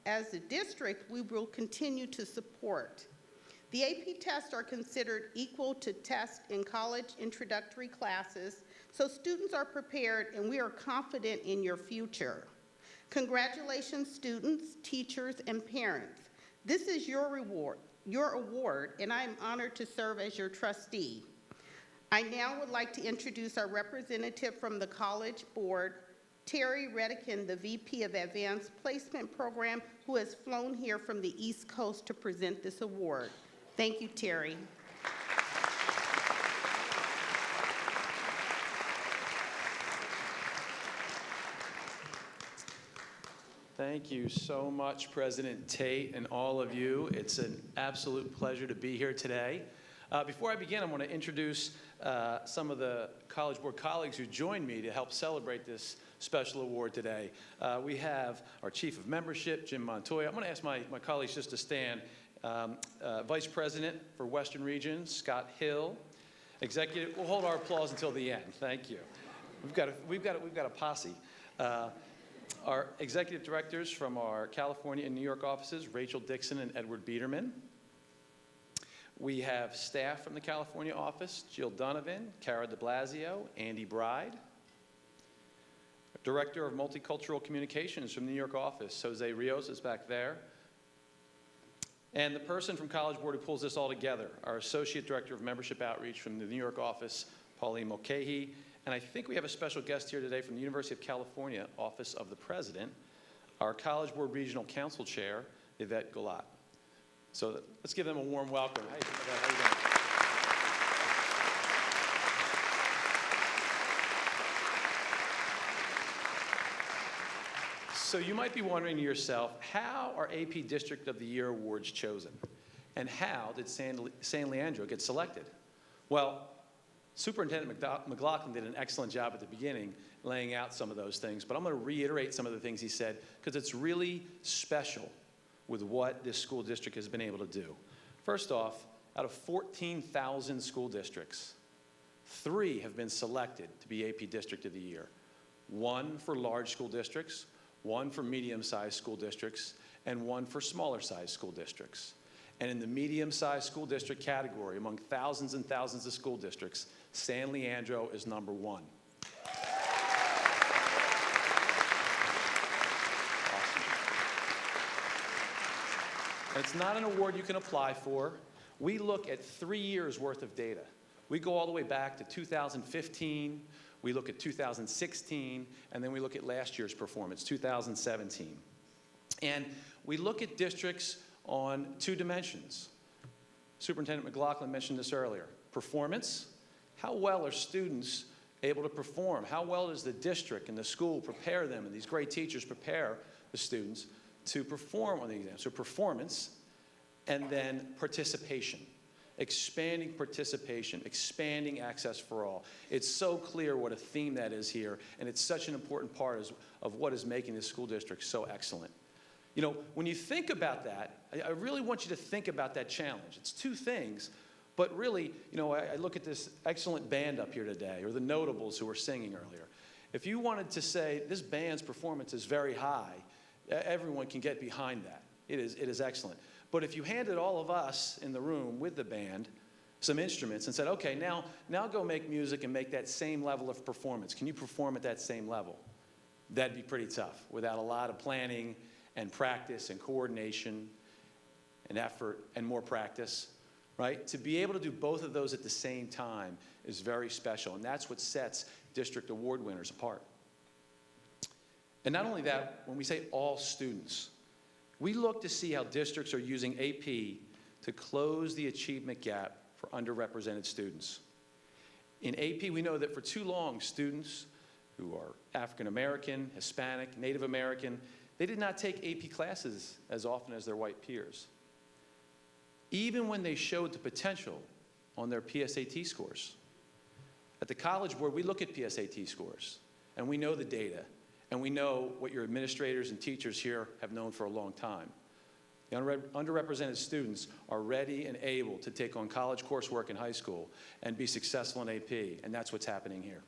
as a district we will continue to support. The AP tests are considered equal to tests in college introductory classes, so students are prepared and we are confident in your future. Congratulations, students, teachers, and parents. This is your award, and I am honored to serve as your trustee. I now would like to introduce our representative from the College Board, Terry Redican, the VP of Advanced Placement Program, who has flown here from the East Coast to present this award. Thank you, Terry. Thank you so much, President Tate, and all of you. It's an absolute pleasure to be here today. Before I begin, I want to introduce some of the College Board colleagues who joined me to help celebrate this special award today. We have our Chief of Membership, Jim Montoya. I'm going to ask my colleagues just to stand. Vice President for Western Region, Scott Hill. Executive, we'll hold our applause until the end. Thank you. We've got a posse. Our executive directors from our California and New York offices, Rachel Dixon and Edward Biederman. We have staff from the California office, Jill Donovan, Cara de Blasio, Andy Bride. Director of Multicultural Communications from the New York office, Jose Rios is back there. And the person from College Board who pulls this all together, our Associate Director of Membership Outreach from the New York office, Pauline Mulcahy. And I think we have a special guest here today from the University of California, Office of the President, our College Board Regional Council Chair, Yvette Gulat. So let's give them a warm welcome. Hey, how you doing? So you might be wondering to yourself, how are AP District of the Year awards chosen? And how did San Leandro get selected? Well, Superintendent McLaughlin did an excellent job at the beginning laying out some of those things, but I'm going to reiterate some of the things he said because it's really special with what this school district has been able to do. First off, out of 14,000 school districts, 3 have been selected to be AP District of the Year. 1 for large school districts, one for medium-sized school districts, and one for smaller-sized school districts. And in the medium-sized school district category, among thousands and thousands of school districts, San Leandro is number one. Awesome. And it's not an award you can apply for. We look at 3 years' worth of data. We go all the way back to 2015, we look at 2016, and then we look at last year's performance, 2017. And we look at districts on 2 dimensions. Superintendent McLaughlin mentioned this earlier. Performance, how well are students able to perform? How well does the district and the school prepare them, and these great teachers prepare the students to perform on the exam? So performance, and then participation. Expanding participation, expanding access for all. It's so clear what a theme that is here, and it's such an important part of what is making this school district so excellent. You know, when you think about that, I really want you to think about that challenge. It's 2 things, but really, you know, I look at this excellent band up here today, or the notables who were singing earlier. If you wanted to say this band's performance is very high, everyone can get behind that. It is excellent. But if you handed all of us in the room with the band some instruments and said, okay, now go make music and make that same level of performance. Can you perform at that same level? That'd be pretty tough without a lot of planning and practice and coordination and effort and more practice, right? To be able to do both of those at the same time is very special, and that's what sets district award winners apart. And not only that, when we say all students, we look to see how districts are using AP to close the achievement gap for underrepresented students. In AP, we know that for too long, students who are African American, Hispanic, Native American, they did not take AP classes as often as their white peers, even when they showed the potential on their PSAT scores. At the College Board, we look at PSAT scores, and we know the data. And we know what your administrators and teachers here have known for a long time. The underrepresented students are ready and able to take on college coursework in high school and be successful in AP, and that's what's happening here.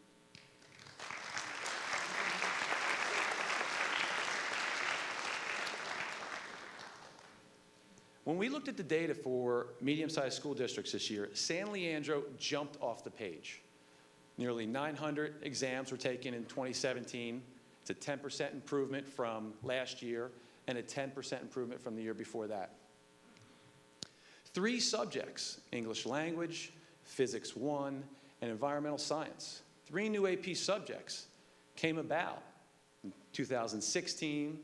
When we looked at the data for medium-sized school districts this year, San Leandro jumped off the page. Nearly 900 exams were taken in 2017. It's a 10% improvement from last year and a 10% improvement from the year before that. 3 subjects, English language, Physics 1, and environmental science. 3 new AP subjects came about in 2016.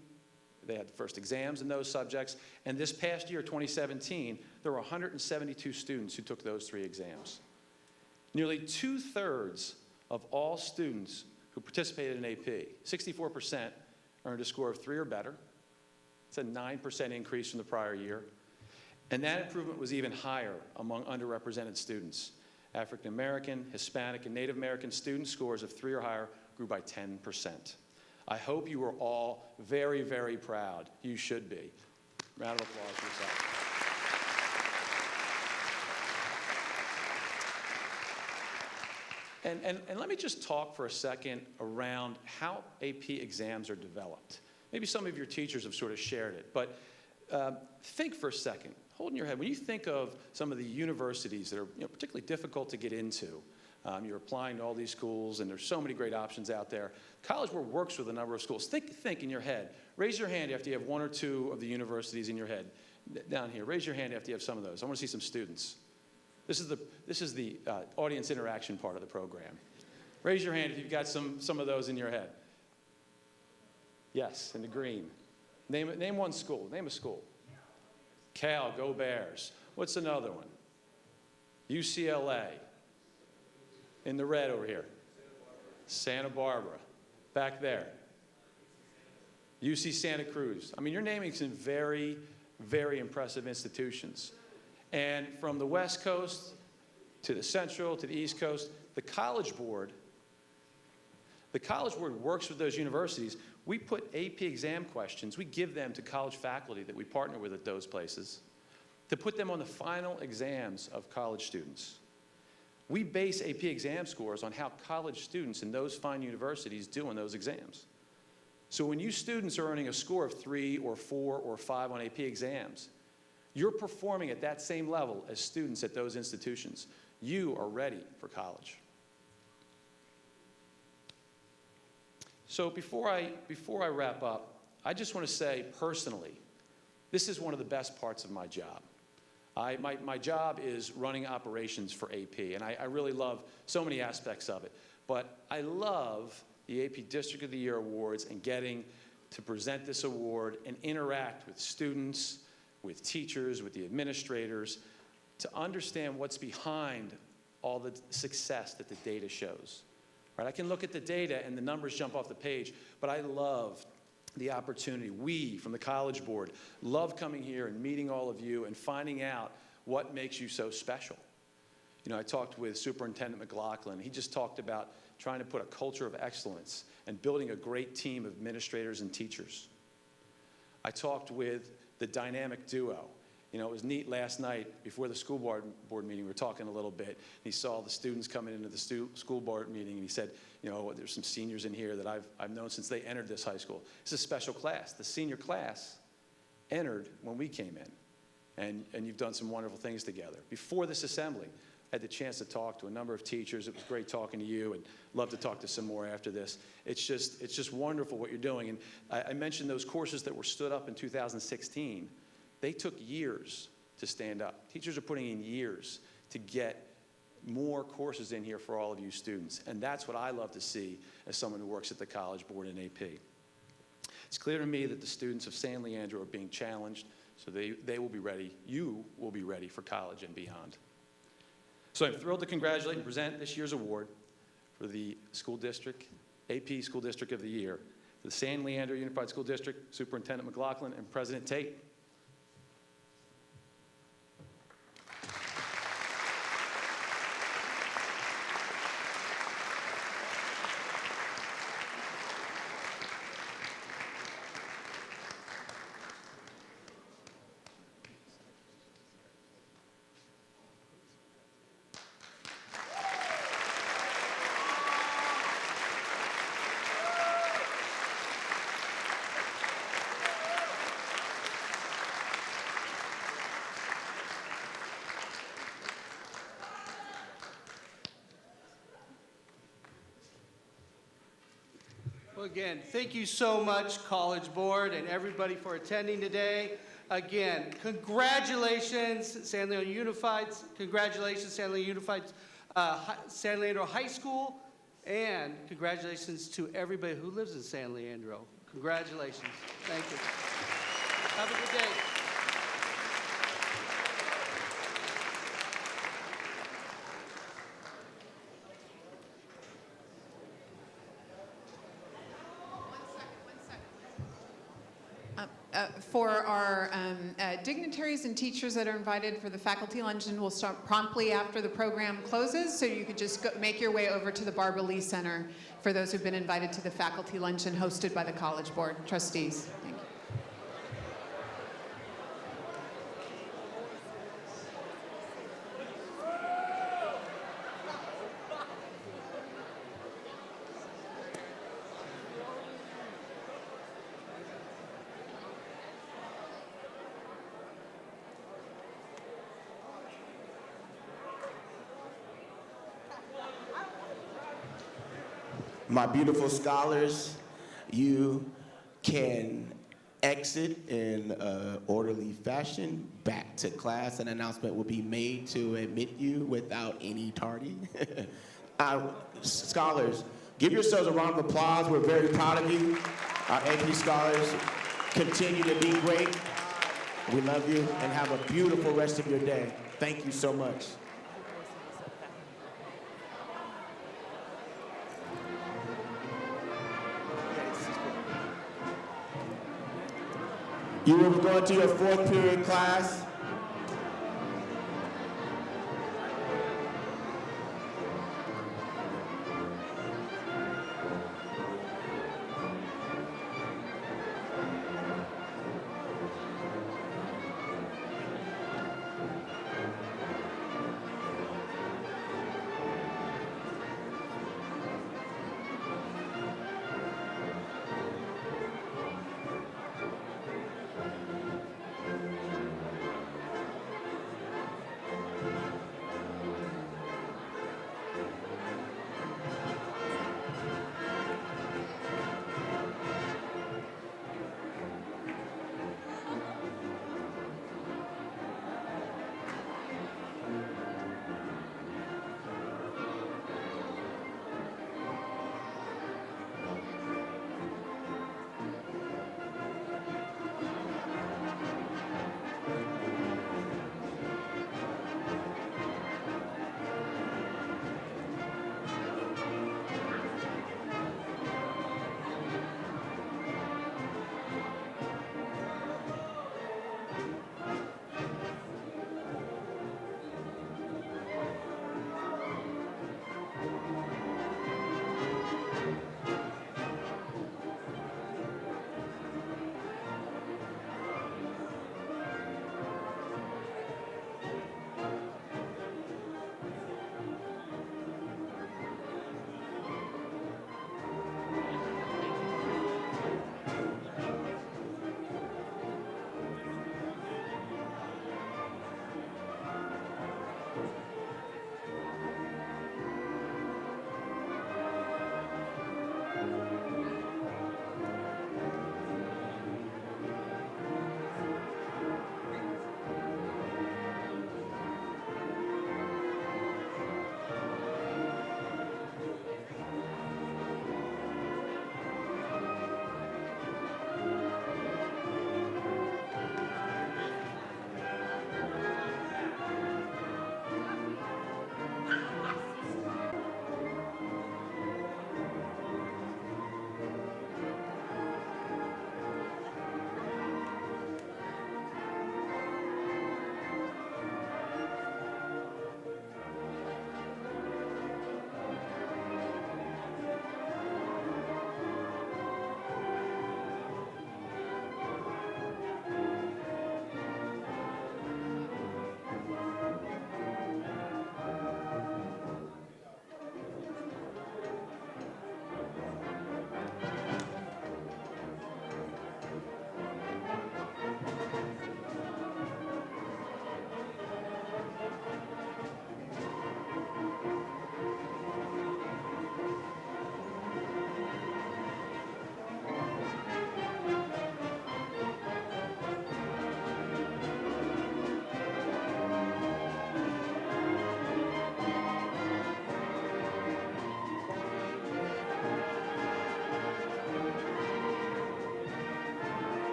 They had the first exams in those subjects. And this past year, 2017, there were 172 students who took those 3 exams. Nearly 2/3 of all students who participated in AP, 64%, earned a score of 3 or better. It's a 9% increase from the prior year. And that improvement was even higher among underrepresented students. African American, Hispanic, and Native American student scores of 3 or higher grew by 10%. I hope you are all very, very proud. You should be. Round of applause for yourself. And let me just talk for a second around how AP exams are developed. Maybe some of your teachers have sort of shared it, but think for a second. Hold in your head, when you think of some of the universities that are particularly difficult to get into, you're applying to all these schools, and there's so many great options out there. College Board works with a number of schools. Think in your head. Raise your hand after you have 1 or 2 of the universities in your head. Down here, raise your hand after you have some of those. I want to see some students. This is the audience interaction part of the program. Raise your hand if you've got some of those in your head. Yes, in the green. Name one school. Name a school. Cal, go Bears. What's another one? UCLA. In the red over here. Santa Barbara. Back there. UC Santa Cruz. I mean, you're naming some very, very impressive institutions. And from the West Coast to the Central to the East Coast, the College Board works with those universities. We put AP exam questions, we give them to college faculty that we partner with at those places to put them on the final exams of college students. We base AP exam scores on how college students in those fine universities do on those exams. So when you students are earning a score of 3 or 4 or 5 on AP exams, you're performing at that same level as students at those institutions. You are ready for college. So before I wrap up, I just want to say personally, this is one of the best parts of my job. My job is running operations for AP, and I really love so many aspects of it. But I love the AP District of the Year Awards and getting to present this award and interact with students, with teachers, with the administrators, to understand what's behind all the success that the data shows. Right? I can look at the data and the numbers jump off the page, but I love the opportunity. We, from the College Board, love coming here and meeting all of you and finding out what makes you so special. You know, I talked with Superintendent McLaughlin. He just talked about trying to put a culture of excellence and building a great team of administrators and teachers. I talked with the dynamic duo. You know, it was neat last night before the school board meeting. We were talking a little bit. And he saw the students coming into the school board meeting, and he said, you know, there's some seniors in here that I've known since they entered this high school. It's a special class. The senior class entered when we came in, and you've done some wonderful things together. Before this assembly, I had the chance to talk to a number of teachers. It was great talking to you, and love to talk to some more after this. It's just wonderful what you're doing. And I mentioned those courses that were stood up in 2016. They took years to stand up. Teachers are putting in years to get more courses in here for all of you students. And that's what I love to see as someone who works at the College Board in AP. It's clear to me that the students of San Leandro are being challenged, so they will be ready. You will be ready for college and beyond. So I'm thrilled to congratulate and present this year's award for the school district, AP School District of the Year, for the San Leandro Unified School District, Superintendent McLaughlin and President Tate. Well, again, thank you so much, College Board, and everybody for attending today. Again, congratulations, San Leandro Unified. Congratulations, San Leandro Unified, San Leandro High School, and congratulations to everybody who lives in San Leandro. Congratulations. Thank you. Have a good day. For our dignitaries and teachers that are invited for the faculty luncheon, will start promptly after the program closes, so you could just make your way over to the Barbara Lee Center for those who've been invited to the faculty luncheon hosted by the College Board trustees. Thank you. My beautiful scholars, you can exit in an orderly fashion back to class. An announcement will be made to admit you without any tardy. Scholars, give yourselves a round of applause. We're very proud of you. Our AP scholars continue to be great. We love you, and have a beautiful rest of your day. Thank you so much. You will be going to your fourth period class.